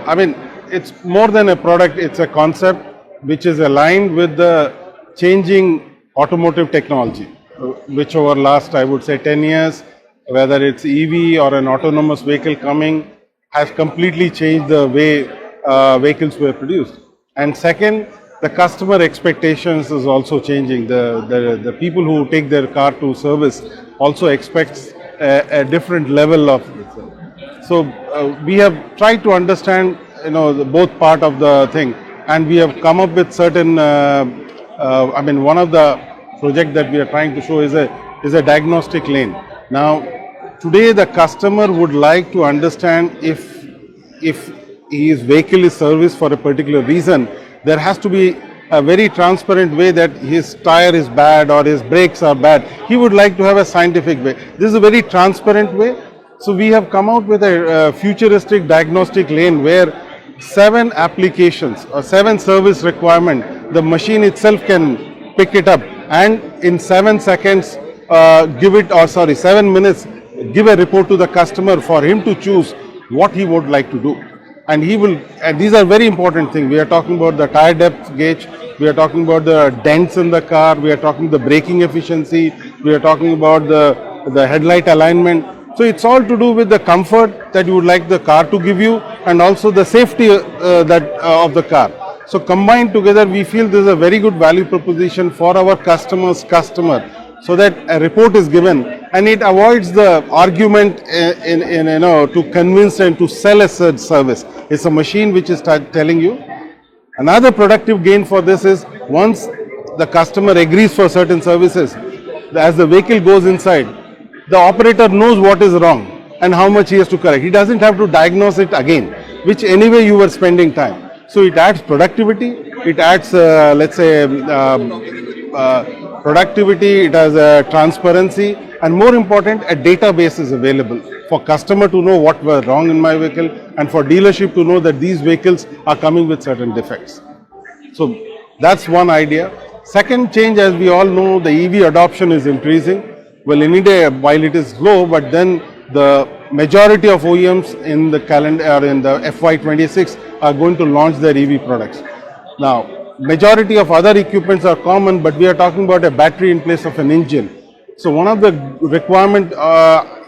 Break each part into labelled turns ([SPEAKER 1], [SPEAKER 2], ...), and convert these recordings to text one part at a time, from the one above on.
[SPEAKER 1] I mean, it's more than a product, it's a concept which is aligned with the changing automotive technology, which over last, I would say, 10 years, whether it's EV or an autonomous vehicle coming, has completely changed the way vehicles were produced. And second, the customer expectations is also changing. The people who take their car to service also expects a different level of. So we have tried to understand, both part of the thing, and we have come up with certain. I mean, one of the project that we are trying to show is a diagnostic lane. Now, today the customer would like to understand if his vehicle is serviced for a particular reason, there has to be a very transparent way that his tire is bad or his brakes are bad. He would like to have a scientific way. This is a very transparent way. So we have come out with a futuristic diagnostic lane where 7 applications or 7 service requirement, the machine itself can pick it up and in 7 seconds 7 minutes, give a report to the customer for him to choose what he would like to do. And he will, and these are very important things. We are talking about the tire depth gauge, we are talking about the dents in the car, we are talking the braking efficiency, we are talking about the headlight alignment. So it's all to do with the comfort that you would like the car to give you and also the safety of the car. So combined together, we feel this is a very good value proposition for our customer, so that a report is given and it avoids the argument to convince and to sell a service. It's a machine which is telling you. Another productive gain for this is once the customer agrees for certain services, as the vehicle goes inside, the operator knows what is wrong and how much he has to correct. He doesn't have to diagnose it again, which anyway you were spending time. So it adds productivity, it adds productivity, it has transparency, and more important, a database is available for customer to know what were wrong in my vehicle and for dealership to know that these vehicles are coming with certain defects. So that's one idea. Second change, as we all know, the EV adoption is increasing. Well, in India, while it is low, but then the majority of OEMs in the calendar or in the FY26 are going to launch their EV products. Now, majority of other equipments are common, but we are talking about a battery in place of an engine. So one of the requirement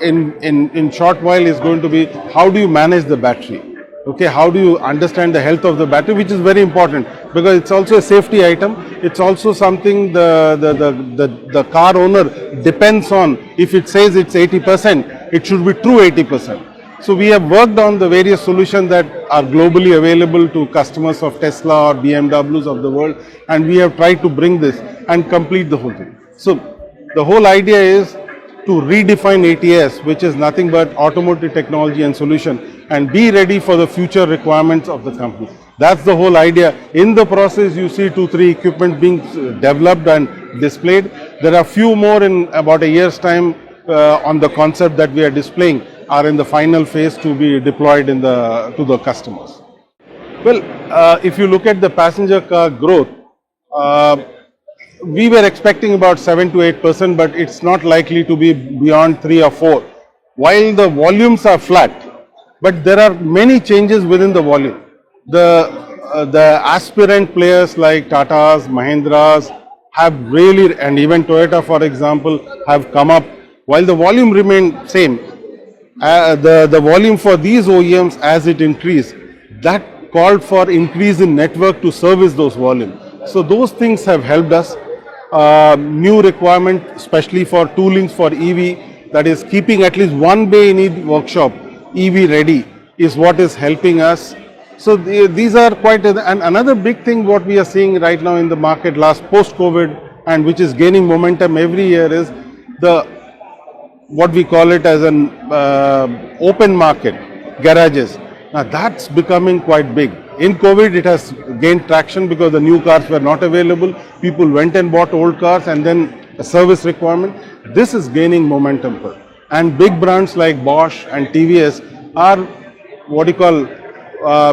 [SPEAKER 1] in short while is going to be how do you manage the battery? Okay, how do you understand the health of the battery, which is very important because it's also a safety item. It's also something the car owner depends on. If it says it's 80%, it should be true 80%. So we have worked on the various solutions that are globally available to customers of Tesla or BMWs of the world, and we have tried to bring this and complete the whole thing. So the whole idea is to redefine ATS, which is nothing but automotive technology and solution, and be ready for the future requirements of the company. That's the whole idea. In the process, you see 2-3 equipment being developed and displayed. There are few more in about a year's time on the concept that we are displaying are in the final phase to be deployed to the customers. Well, if you look at the passenger car growth, we were expecting about 7 to 8%, but it's not likely to be beyond 3 or 4. While the volumes are flat, but there are many changes within the volume. The aspirant players like Tatas, Mahindras have really, and even Toyota, for example, have come up. While the volume remained same, the volume for these OEMs as it increased, that called for increase in network to service those volumes. So those things have helped us. New requirement, especially for toolings for EV, that is keeping at least one bay in each workshop EV ready, is what is helping us. So these are quite, and another big thing what we are seeing right now in the market post-COVID, and which is gaining momentum every year, is what we call it as an open market, garages. Now that's becoming quite big. In COVID, it has gained traction because the new cars were not available. People went and bought old cars, and then a service requirement. This is gaining momentum. And big brands like Bosch and TVS are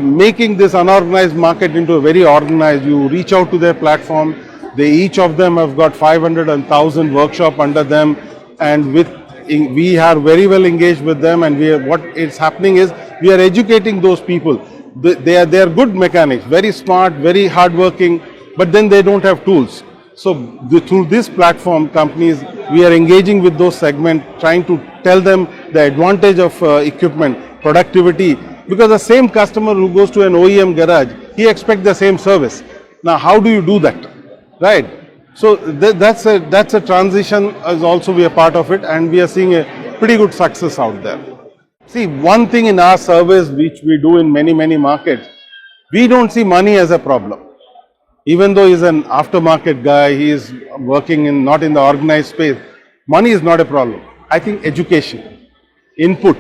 [SPEAKER 1] making this unorganized market into a very organized. You reach out to their platform. Each of them have got 500 and 1,000 workshop under them, and we are very well engaged with them. And what is happening is we are educating those people. they are good mechanics, very smart, very hardworking, but then they don't have tools. So through this platform, companies, we are engaging with those segments, trying to tell them the advantage of equipment, productivity, because the same customer who goes to an OEM garage, he expects the same service. Now, how do you do that, right? So that's a transition, as also we are part of it, and we are seeing a pretty good success out there. See, one thing in our service which we do in many markets, we don't see money as a problem. Even though he's an aftermarket guy, he is working in not in the organized space, money is not a problem. I think education, input,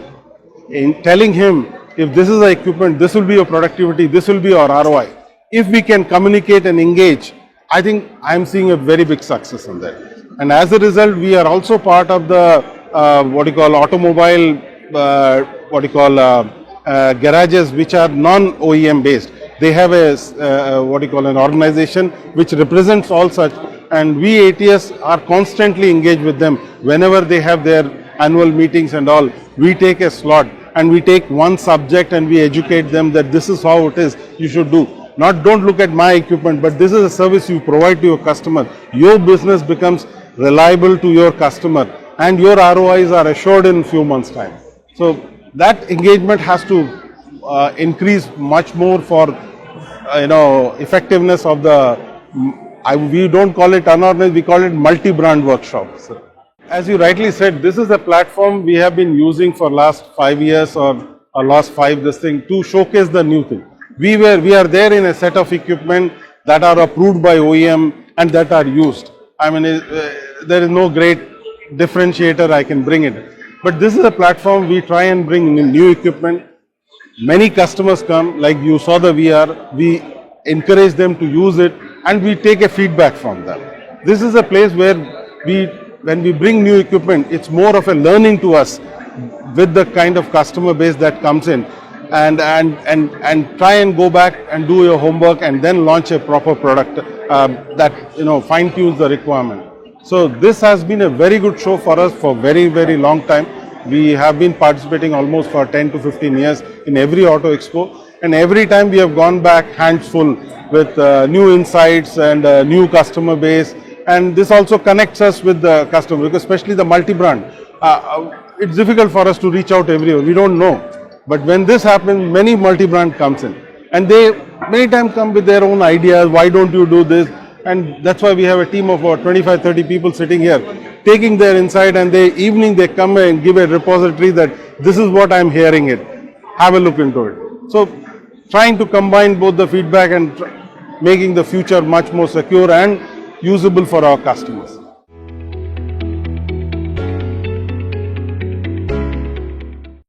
[SPEAKER 1] in telling him if this is the equipment, this will be your productivity, this will be your ROI. If we can communicate and engage, I think I'm seeing a very big success in that. And as a result, we are also part of the automobile garages which are non-OEM based. They have a an organization which represents all such, and we ATS are constantly engaged with them whenever they have their annual meetings and all. We take a slot and we take one subject and we educate them that this is how it is, you should do. Not don't look at my equipment, but this is a service you provide to your customer. Your business becomes reliable to your customer and your ROIs are assured in few months' time. So that engagement has to increase much more for effectiveness of the, we don't call it unorganized, we call it multi-brand workshops. As you rightly said, this is a platform we have been using for last 5 years or last 5 this thing to showcase the new thing. We are there in a set of equipment that are approved by OEM and that are used. I mean, there is no great differentiator I can bring it. But this is a platform we try and bring new equipment. Many customers come, like you saw the VR, we encourage them to use it and we take a feedback from them. This is a place where when we bring new equipment, it's more of a learning to us with the kind of customer base that comes in, and try and go back and do your homework and then launch a proper product that fine tunes the requirement. So this has been a very good show for us for very long time. We have been participating almost for 10 to 15 years in every auto expo, and every time we have gone back hands full with new insights and new customer base. And this also connects us with the customer, because especially the multi-brand. It's difficult for us to reach out everywhere. We don't know. But when this happens, many multi-brand comes in. And they many times come with their own ideas. Why don't you do this? And that's why we have a team of about 25, 30 people sitting here, taking their insight, and evening they come and give a repository that this is what I'm hearing it. Have a look into it. So trying to combine both the feedback and making the future much more secure and usable for our customers.